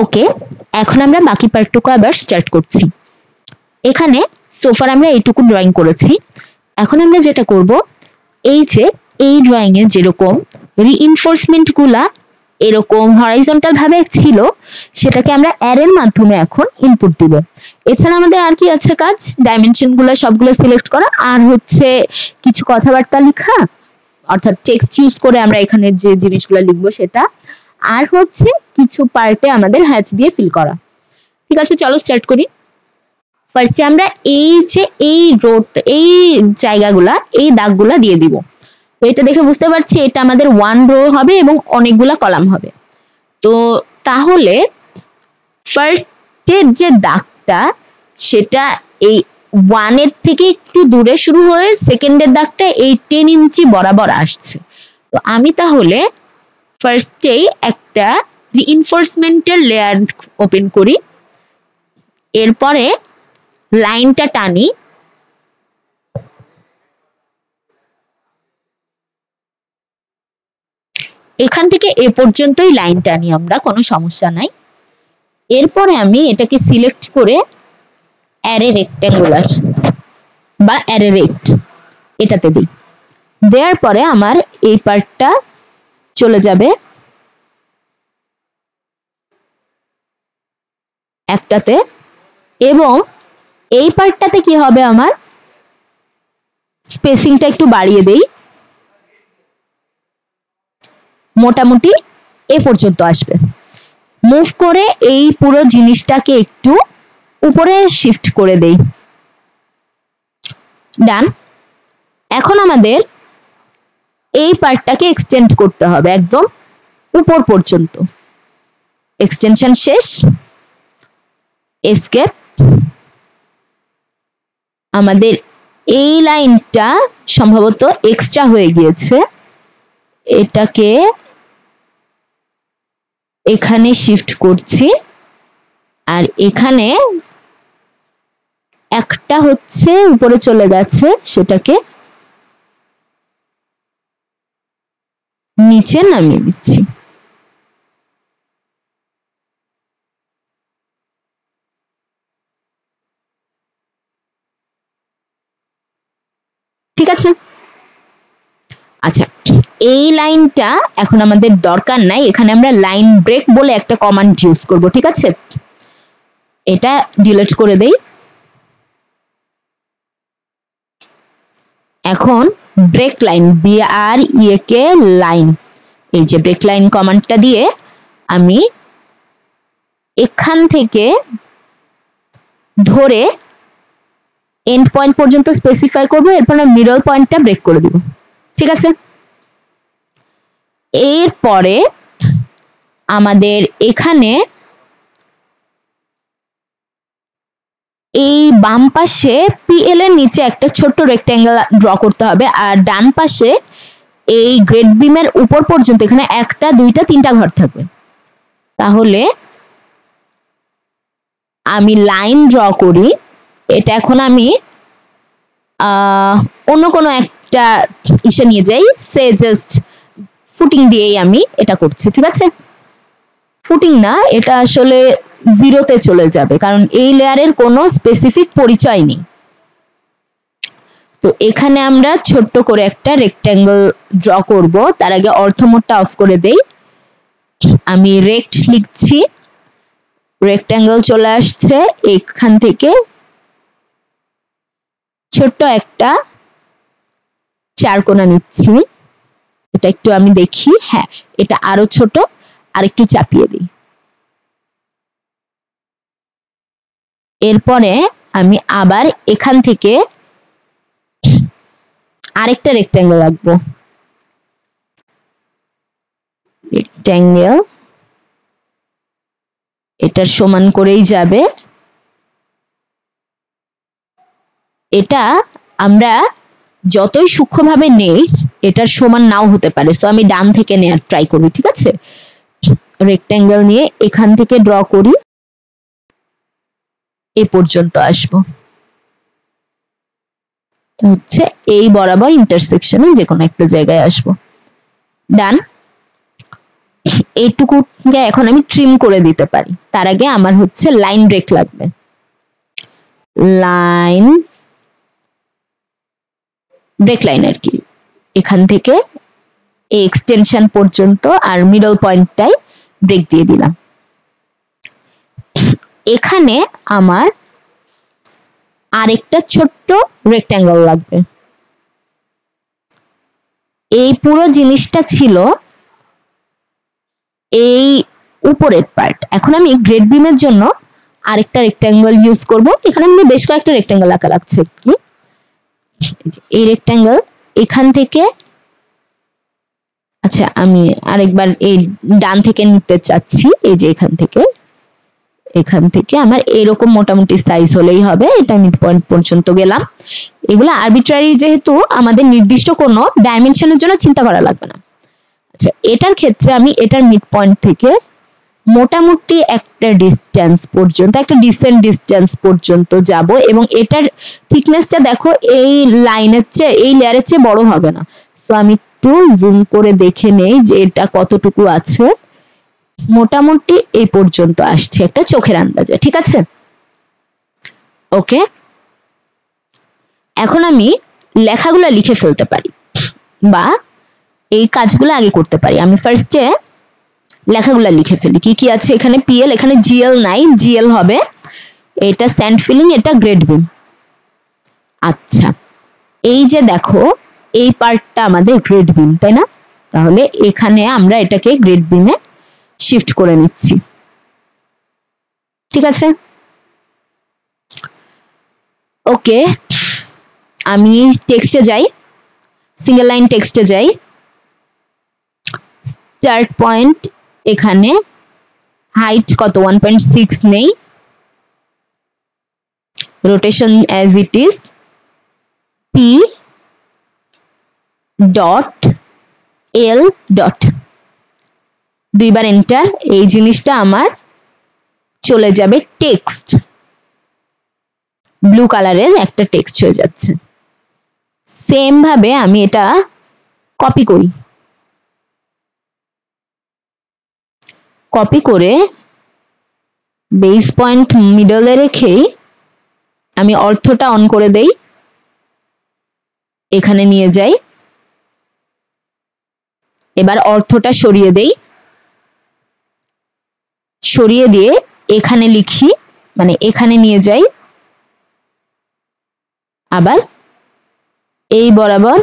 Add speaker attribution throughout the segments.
Speaker 1: ওকে, এখন আমরা বাকি পার্টটুকু আবার স্টার্ট করছি। এখানে সোফার আমরা এইটুকু ড্রয়িং করেছি। এখন আমরা যেটা করব, এই যে এই ড্রয়িং এ যেরকম রিইনফোর্সমেন্ট গুলা এরকম হরাইজন্টাল ভাবে ছিল, সেটাকে আমরা অ্যারের মাধ্যমে এখন ইনপুট দিব। এছাড়া আমাদের আর কি আছে কাজ, ডাইমেনশন গুলো সবগুলো সিলেক্ট করা, আর হচ্ছে কিছু কথাবার্তা লেখা, অর্থাৎ টেক্সট ইউজ করে আমরা এখানে যে জিনিসগুলো লিখবো সেটা, আর হচ্ছে কিছু পার্টে আমাদের হ্যাচ দিয়ে ফিল করা। ঠিক আছে, চলো স্টার্ট করি। ফার্স্টে আমরা এই যে এই রোড, এই জায়গাগুলা, এই দাগগুলা দিয়ে দিব। তো এটা দেখে বুঝতে পারছি এটা আমাদের ওয়ান রো হবে এবং অনেকগুলা কলাম হবে। তো তাহলে ফার্স্টের যে দাগটা, সেটা এই ওয়ানের থেকে একটু দূরে শুরু হয়ে সেকেন্ডের দাগটা এই 10 ইঞ্চি বরাবর আসছে। তো আমি তাহলে ফার্স্টেই একটা রিইনফোর্সমেন্টের লেয়ার ওপেন করি, এরপরে লাইনটা টানি, এখান থেকে এ পর্যন্তই লাইন টানি আমরা, কোনো সমস্যা নাই। এরপরে আমি এটাকে সিলেক্ট করে অ্যারে রেক্ট্যাঙ্গুলার বা অ্যারে রেক্ট এটাতে দিই। দেওয়ার পরে আমার এই পার্টটা চলে যাবে একটাতে, এবং এই পার্টটাতে কি হবে, আমার স্পেসিংটা একটু বাড়িয়ে দেই, মোটামুটি এ পর্যন্ত আসবে। মুভ করে এই পুরো জিনিসটাকে একটু উপরে শিফট করে দেই। ডান। এখন আমাদের এই পার্টটাকে এক্সটেন্ড করতে হবে একদম উপর পর্যন্ত। এক্সটেনশন শেষ, এসকেপ। আমাদের এই লাইনটা সম্ভবত এক্সট্রা হয়ে গিয়েছে, এটাকে এখানে শিফট করছি, আর এখানে একটা হচ্ছে উপরে চলে গেছে, সেটাকে নিচে নামিয়ে দিচ্ছি। ঠিক আছে, আচ্ছা এই লাইনটা এখন আমাদের দরকার নাই, এখানে আমরা লাইন ব্রেক বলে একটা কমান্ড ইউজ করব। ঠিক আছে, এটা ডিলিট করে দেই। এখন ব্রেক লাইন, BREK লাইন, এই যে ব্রেক লাইন কমান্ডটা দিয়ে আমি এখান থেকে ধরে এন্ড পয়েন্ট পর্যন্ত স্পেসিফাই করব, এরপর মিডল পয়েন্টটা ব্রেক করে দিব। ঠিক আছে, এরপরে আমাদের এখানে এই বাম পাশে PL এর নিচে একটা ছোট্ট রেক্ট্যাঙ্গেল ড্র করতে হবে, আর ডান পাশে এই গ্রেড বিমের উপর পর্যন্ত এখানে একটা, দুইটা, তিনটা ঘর থাকবে। তাহলে আমি লাইন ড্র করি, এটা এখন আমি অন্য কোনো একটা ইসে নিয়ে যাই, সে জাস্ট ফুটিং দিয়েই আমি এটা করছি। ঠিক আছে, ফুটিং না, এটা আসলে জিরোতে চলে যাবে, কারণ এই লেয়ারের কোনো স্পেসিফিক পরিচয় নেই। তো এখানে আমরা ছোট্ট করে একটা রেক্ট্যাঙ্গেল ড্র করব, তার আগে অর্থমোডটা অফ করে দেই। আমি রেক্ট লিখছি, রেক্ট্যাঙ্গেল চলে আসছে, এখান থেকে ছোট্ট একটা চারকোনা নিচ্ছি, এটা একটু আমি দেখি, হ্যাঁ এটা আরো ছোট, আর একটু চাপিয়ে দিই। এরপরে আমি আবার এখান থেকে আরেকটা রেক্ট্যাঙ্গেল আঁকবো, রেক্ট্যাঙ্গেল এটার সমান করেই যাবে। এটা আমরা যতই সূক্ষ্মভাবে নেই, এটার সমান নাও হতে পারে, সো আমি ডান থেকে নেওয়ার ট্রাই করি। ঠিক আছে, রেক্ট্যাঙ্গেল নিয়ে এখান থেকে ড্র করি, এ পর্যন্ত আসবো, হচ্ছে এই বরাবর ইন্টারসেকশনে যে কোনো একটা জায়গায় আসবো। ডান। এইটুকুকে এখন আমি ট্রিম করে দিতে পারি। তার আগে আমার হচ্ছে লাইন ব্রেক লাগবে, লাইন ব্রেক লাইন আর কি, এখান থেকে এই এক্সটেনশন পর্যন্ত আর মিডল পয়েন্টটাই ব্রেক দিয়ে দিলাম। এখানে আমার আরেকটা ছোট্ট রেক্ট্যাঙ্গেল লাগবে। এই পুরো জিনিসটা ছিল এই উপরের পার্ট। এখন আমি গ্রেড বিমের জন্য আরেকটা রেক্ট্যাঙ্গেল ইউজ করব। এখানে আমি বেশ কয়েকটা রেক্ট্যাঙ্গেল আঁকা লাগছে কি, এই রেক্ট্যাঙ্গেল এখান থেকে, আচ্ছা আমি আরেকবার এই ডান থেকে নিতে চাচ্ছি, এই যে এখান থেকে আমার এরকম মোটামুটি সাইজ হলেই হবে। এটা মিড পয়েন্ট পর্যন্ত গেলাম। এগুলো আরবিট্রারি, যেহেতু আমাদের নির্দিষ্ট কোনো ডাইমেনশনের জন্য চিন্তা করা লাগবে না। আচ্ছা এটার ক্ষেত্রে আমি এটার মিড পয়েন্ট থেকে মোটামুটি একটা ডিস্টেন্স পর্যন্ত, একটা ডিসেন্ট ডিস্টেন্স পর্যন্ত যাব, এবং এটার থিকনেসটা দেখো এই লাইনের চেয়ে, এই লেয়ারের চেয়ে বড় হবে না। তো আমি একটু জুম করে দেখে নেই যে এটা কতটুকু আছে। মোটামুটি এই পর্যন্ত আসছে একটা চোখের আন্দাজে, ঠিক আছে? ওকে, এখন আমি লেখাগুলো লিখে ফেলতে পারি বা এই কাজগুলো আগে করতে পারি। আমি ফার্স্টে লেখাগুলো লিখে ফেলি। কি কি আছে এখানে? পিএল, এখানে জিএল নাই, জিএল হবে। এটা স্যান্ড ফিলিং, এটা গ্রেড বিম। আচ্ছা এই যে দেখো এই পার্টটা আমাদের গ্রেড বিম, তাই না? তাহলে এখানে আমরা এটাকে গ্রেড বিমে শিফট করে নিচ্ছি, ঠিক আছে? ওকে, আমি টেক্সটে যাই, সিঙ্গেল লাইন টেক্সটে যাই। স্টার্ট পয়েন্ট এখানে, হাইট কত? 1.6 নেই, rotation as it is, P dot L dot, দুইবার এন্টার। এই জিনিসটা আমার চলে যাবে টেক্সট, ব্লু কালারের একটা টেক্সট হয়ে যাচ্ছে। সেম ভাবে আমি এটা কপি করি, কপি করে বেস পয়েন্ট মিডলে রেখেই আমি অর্থটা অন করে দেই, এখানে নিয়ে যাই। এবার অর্থটা সরিয়ে দেই, সরিয়ে দিয়ে এখানে লিখি, মানে এখানে নিয়ে যাই, আবার এই বরাবর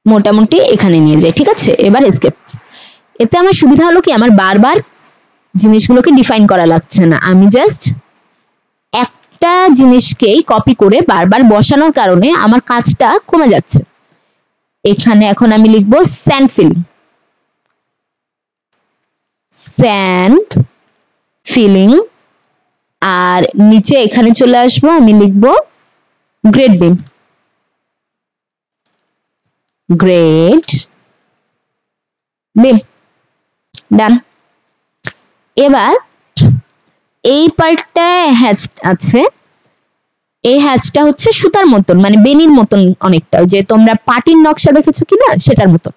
Speaker 1: মোটামুটি এখানে নিয়ে যাই, ঠিক আছে? এবার এসকেপ। এতে আমার সুবিধা হলো কি, আমার বারবার জিনিসগুলোকে ডিফাইন করা লাগছে না। আমি জাস্ট একটা জিনিসকেই কপি করে বারবার বসানোর কারণে আমার কাজটা কমে যাচ্ছে। এখানে এখন আমি লিখবো স্যান্ড ফিলিং, স্যান্ড ফিলিং, আর নিচে এখানে চলে আসবো, আমি লিখবো গ্রেড বিম, গ্রেড বিম, ডান। এবার এই পার্টটা হ্যাচ আছে, এই হ্যাচটা হচ্ছে সুতার মতন, মানে বেনির মতন অনেকটা, যে তোমরা পাটির নকশা দেখেছো কিনা সেটার মতন।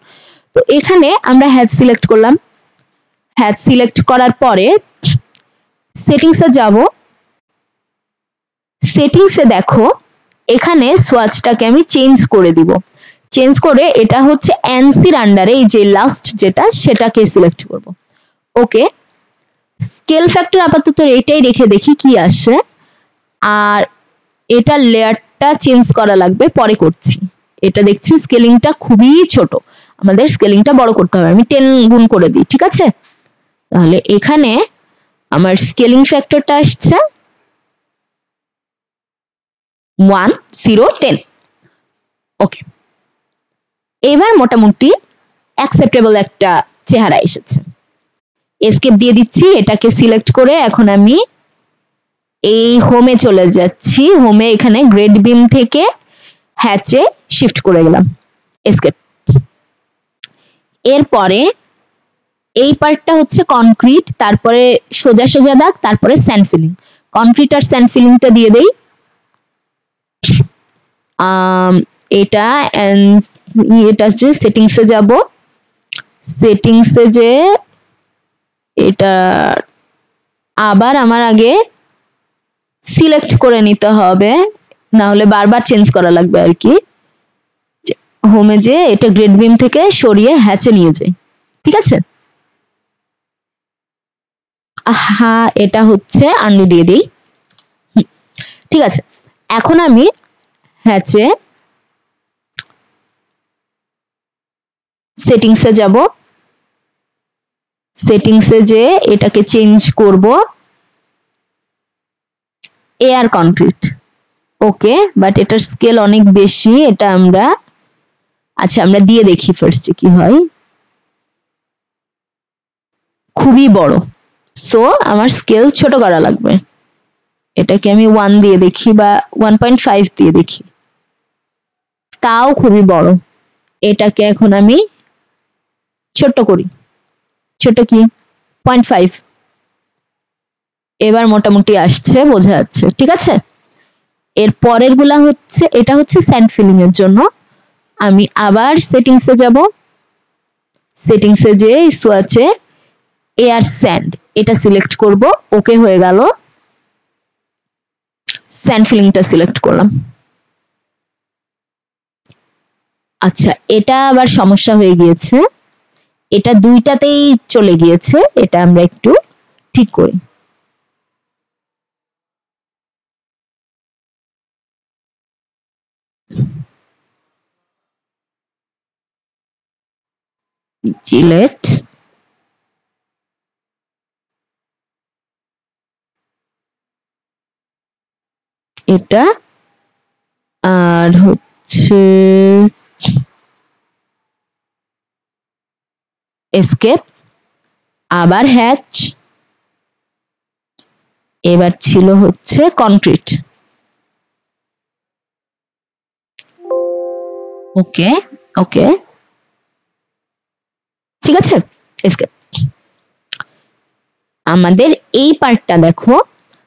Speaker 1: তো এখানে আমরা হ্যাচ সিলেক্ট করলাম। হ্যাচ সিলেক্ট করার পরে সেটিংসে যাব, সেটিংসে দেখো এখানে সোয়াচটাকে আমি চেঞ্জ করে দিব। চেঞ্জ করে এটা হচ্ছে এনসির আন্ডারে, এই যে লাস্ট যেটা, সেটাকে সিলেক্ট করব। ওকে, স্কেল ফ্যাক্টর আপাতত এটাই রেখে দেখি কি আসে। আর এটা লেয়ারটা চেঞ্জ করা লাগবে, পরে করছি। এটা দেখছি স্কেলিংটা খুবই ছোট, আমাদের স্কেলিংটা বড় করতে হবে। আমি 10 গুণ করে দিই, ঠিক আছে? তাহলে এখানে আমার স্কেলিং ফ্যাক্টরটা আসছে 1 0 10। ওকে, এবার মোটামুটি অ্যাকসেপ্টেবল একটা চেহারা এসেছে। এসকেপ দিয়ে দিচ্ছি, এটাকে সিলেক্ট করে এখন আমি এই হোমে চলে যাচ্ছি। হোমে এখানে গ্রেড বিম থেকে হ্যাচে শিফট করে গেলাম, এসকেপ। এরপরে এই পার্টটা হচ্ছে কনক্রিট, তারপরে সোজা সোজা দাগ, তারপরে স্যান্ড ফিলিং। কনক্রিট আর স্যান্ড ফিলিংটা দিয়ে দেই। এটা এটা যে সেটিংসে যাব, সেটিংসে যে এটা আবার আমার আগে সিলেক্ট করে নিতে হবে, না হলে বারবার চেঞ্জ করা লাগবে আর কি। হোমে যে এটা গ্রেড বিম থেকে সরিয়ে হ্যাচে নিয়ে যাই, ঠিক আছে। হ্যাঁ, এটা হচ্ছে আন্ডু দিয়ে দিই, ঠিক আছে। এখন আমি হ্যাচে সেটিংসে যাব, সেটিংসে যে এটাকে চেঞ্জ করব এয়ার কনক্রিট, ওকে। বাট এটার স্কেল অনেক বেশি, এটা আমরা আচ্ছা আমরা দিয়ে দেখি ফার্স্টে কি হয়। খুবই বড়, সো আমার স্কেল ছোট করা লাগবে। এটাকে আমি 1 দিয়ে দেখি বা 1.5 দিয়ে দেখি, তাও খুবই বড়। এটাকে এখন আমি ছোট করি, ছোট কি 0.5, এবার মোটামুটি আসছে, বোঝা যাচ্ছে, ঠিক আছে। এর পরের গুলা হচ্ছে, এটা হচ্ছে স্যান্ড ফিলিং এর জন্য। আমি আবার সেটিংসে যাব, সেটিংসে যে ইস্যু আছে এয়ার স্যান্ড, এটা সিলেক্ট করব, ওকে হয়ে গেল। স্যান্ড ফিলিংটা সিলেক্ট করলাম। আচ্ছা, এটা আবার সমস্যা হয়ে গিয়েছে, এটা দুইটাতেই চলে গিয়েছে, এটা আমরা একটু ঠিক করি। জিলেট, এটা আর হচ্ছে এসকেপ, আবার হ্যাচ, এবার ছিল হচ্ছে কনক্রিট, ওকে ওকে, ঠিক আছে। এসকেপ। আমাদের এই পার্টটা দেখো,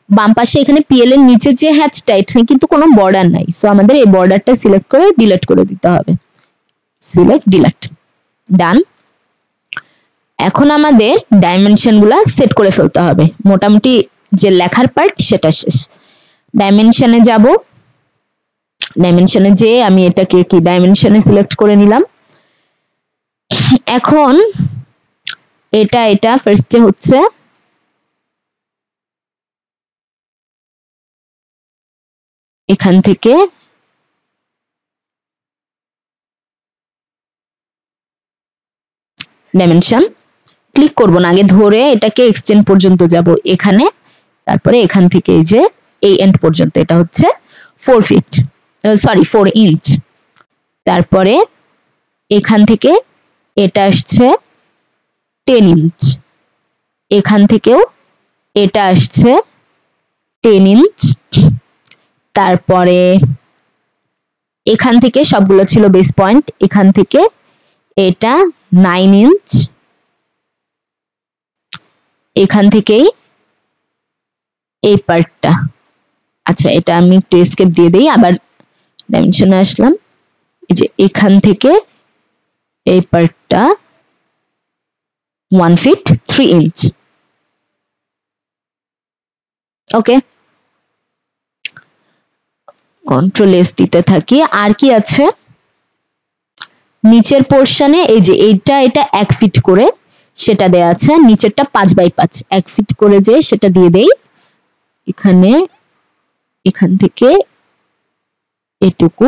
Speaker 1: বাম পাশে এখানে পিএল এর নিচে যে হ্যাচটা, এখানে কিন্তু কোনো বর্ডার নাই, সো আমাদের এই বর্ডারটা সিলেক্ট করে ডিলিট করে দিতে হবে। সিলেক্ট, ডিলিট, ডান। এখন আমাদের ডাইমেনশন গুলা সেট করে ফেলতে হবে, মোটামুটি যে লেখার পার্ট সেটা শেষ। ডাইমেনশনে যাব, ডাইমেনশনে যে আমি এটাকে কি ডাইমেনশনে সিলেক্ট করে নিলাম। এখন এটা এটা ফার্স্টে হচ্ছে এখান থেকে ডাইমেনশন ক্লিক করব না, আগে ধরে এটাকে এক্সটেন্ড পর্যন্ত যাব এখানে, তারপরে এখান থেকে এই যে এই এন্ড পর্যন্ত, এটা হচ্ছে 4 ফিট, সরি 4 ইঞ্চ। তারপরে এখান থেকে এটা আসছে 10 ইঞ্চ, এখান থেকেও এটা আসছে 10 ইঞ্চ। তারপরে এখান থেকে সবগুলো ছিল বেস পয়েন্ট, এখান থেকে এটা 9 ইঞ্চ, এখান থেকেই এই পার্টটা। আচ্ছা, এটা আমি একটু এসকেপ দিয়ে দিই, আবার ডাইমেনশনে আসলাম, এই যে এখান থেকে এই পার্টটা 1 ফিট 3 ইঞ্চ, ওকে। কন্ট্রোল এস দিতে থাকি। আর কি আছে নিচের পোর্শনে, এই যে এইটা এটা 1 ফিট করে সেটা দেয়া আছে, নিচেরটা 5x5 1 ফিট করে যে সেটা দিয়ে দেই। এখানে এখান থেকে এটুকু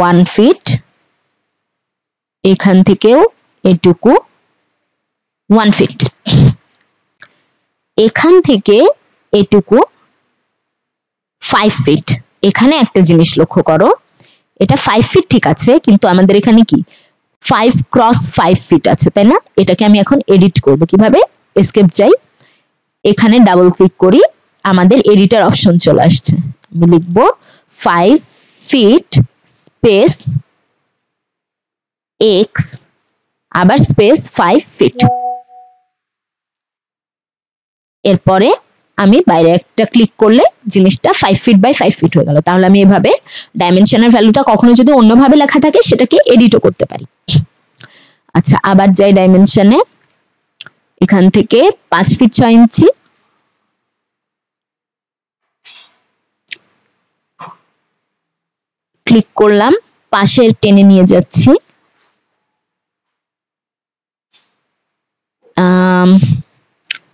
Speaker 1: 1 ফিট, এখান থেকেও এটুকু 1 ফিট, এখান থেকে এটুকু 5 ফিট। এখানে একটা জিনিস লক্ষ্য করো, এটা 5 ফিট ঠিক আছে, কিন্তু আমাদের এখানে কি 5 ক্রস 5 ফিট আছে, তাই না? এটাকে আমি এখন এডিট করব কিভাবে, এসকেপ যাই, এখানে ডাবল ক্লিক করি, আমাদের এডিটর অপশন চলে আসছে। আমি লিখব 5 ফিট স্পেস এক্স, আবার স্পেস 5 ফিট। এরপরে আমি বাইরে একটা ক্লিক করলে জিনিসটা 5 ফিট বাই 5 ফিট হয়ে গেল। তাহলে আমি এভাবে ডাইমেনশনের ভ্যালুটা কখনো যদি অন্যভাবে লেখা থাকে সেটাকে এডিটও করতে পারি। আচ্ছা, আবার যাই ডাইমেনশনে, এখান থেকে 5 ফিট 6 ইঞ্চি, ক্লিক করলাম, পাশের টেনে নিয়ে যাচ্ছি,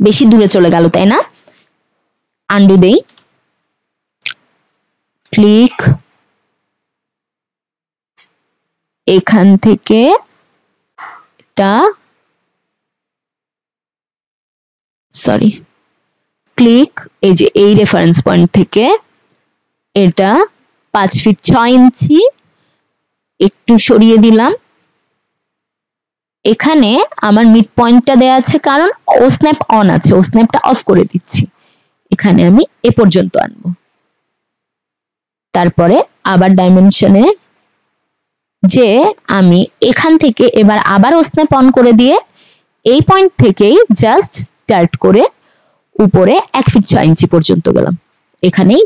Speaker 1: বেশি দূরে চলে গেল তাই না, আন্ডু দেই, ক্লিক, এখান থেকে এটা সরি ক্লিক, এই যে এই রেফারেন্স পয়েন্ট থেকে এটা 5 ফিট 6 ইঞ্চি একটু সরিয়ে দিলাম। এখানে আমার মিড পয়েন্টটা দেয়া আছে কারণ ও স্ন্যাপ অন আছে, ও স্ন্যাপটা অফ করে দিচ্ছি। এখানে আমি এ পর্যন্ত আনবো। তারপরে আবার ডাইমেনশনে যে আমি এখান থেকে এবার আবার ও স্ন্যাপ অন করে দিয়ে এই পয়েন্ট থেকেই জাস্ট স্টার্ট করে উপরে 1 ফিট 6 ইঞ্চি পর্যন্ত গেলাম। এখানেই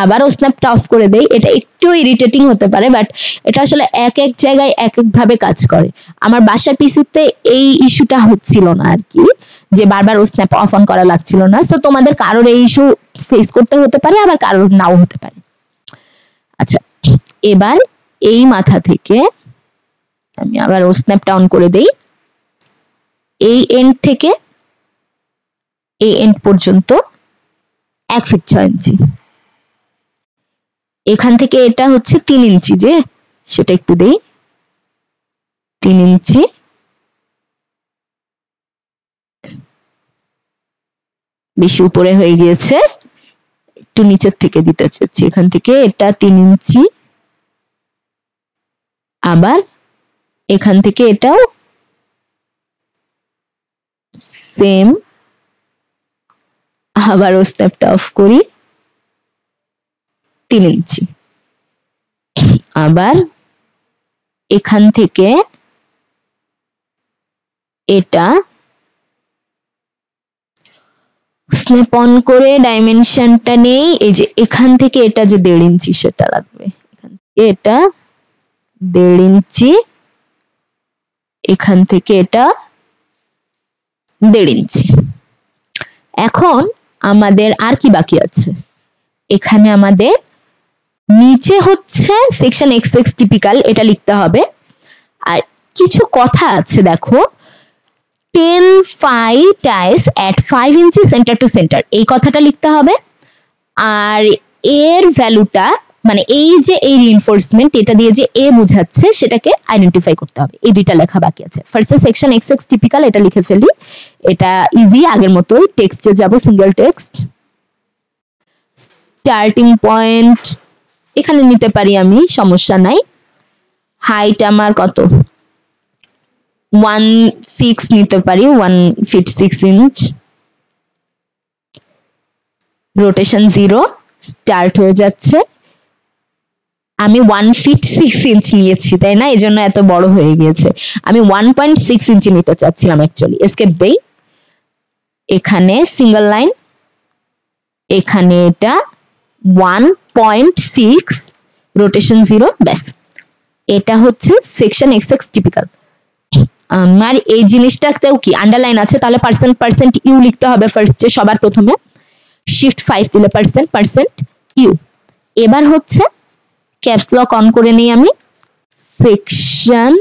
Speaker 1: আবার ও স্ন্যাপটা অফ করে দেই। এটা একটু ইরিটেটিং হতে পারে, বাট এটা আসলে এক এক জায়গায় এক এক ভাবে কাজ করে। আমার বাসার পিসিতে এই ইস্যুটা হচ্ছিল না আর কি, যে বারবার ও স্ন্যাপ অফ অন করা লাগছিল না। তো তোমাদের কারোর এই ইস্যু ফেস করতে হতে পারে, আবার কারোর নাও হতে পারে। আচ্ছা, এবার এই মাথা থেকে আমি আবার ও স্ন্যাপটা অন করে দেই, এই এন্ড থেকে এই এন্ড পর্যন্ত 1 ফিট 6 ইঞ্চি। এখান থেকে এটা হচ্ছে 3 ইঞ্চি, যে সেটা একটু দেই, 3 ইঞ্চি, বেশি উপরে হয়ে গিয়েছে, একটু নিচের থেকে দিতে চাচ্ছি। এখান থেকে এটা 3 ইঞ্চি, আবার এখান থেকে এটাও সেম, আবার ও স্ন্যাপটা অফ করি, 3 ইঞ্চি। আবার এখান থেকে এটা স্ন্যাপ অন করে ডাইমেনশনটা নেই, এই যে এখান থেকে এটা যে 1.5 ইঞ্চি সেটা লাগবে, এখান থেকে এটা 1.5 ইঞ্চি, এখান থেকে এটা 1.5 ইঞ্চি। এখন আমাদের আর কি বাকি আছে, এখানে আমাদের নিচে হচ্ছে সেকশন XX টিপিক্যাল, এটা লিখতে হবে। আর কিছু কথা আছে দেখো, 10 phi ties at 5 ইঞ্চি সেন্টার টু সেন্টার, এই কথাটা লিখতে হবে। আর এর ভ্যালুটা মানে এই যে এই রিইনফোর্সমেন্ট, এটা দিয়ে যে এ বোঝাচ্ছে সেটাকে আইডেন্টিফাই করতে হবে। এই দুইটা লেখা বাকি আছে। ফার্স্টে সেকশন XX টিপিক্যাল এটা লিখে ফেলি, এটা ইজি, আগের মতোই টেক্সটে যাব, সিঙ্গেল টেক্সট। স্টার্টিং পয়েন্ট এখানে নিতে পারি আমি, সমস্যা নাই। হাইট আমার কত, 1.6 নিতে পারি, 1 ফিট 6 ইঞ্চ। রোটেশন 0, স্টার্ট হয়ে যাচ্ছে। আমি 1 ফিট 6 ইঞ্চ নিয়েছি তাই না, এজন্য এত বড় হয়ে গিয়েছে। আমি 1.6 ইঞ্চি নিতে চাচ্ছিলাম অ্যাকচুয়ালি। এসকেপ দেই, এখানে সিঙ্গেল লাইন, এখানে এটা 1.6, রোটেশন 0, ব্যাস। এটা হচ্ছে সেকশন XX টিপিক্যাল। আর এই জিনিসটাতেও কি আন্ডারলাইন আছে, তাহলে পার্সেন্ট ইউ লিখতে হবে ফার্স্টে, সবার প্রথমে শিফট 5 দিলে পার্সেন্ট ইউ। এবার হচ্ছে ক্যাপস লক অন করে নেই আমি, সেকশন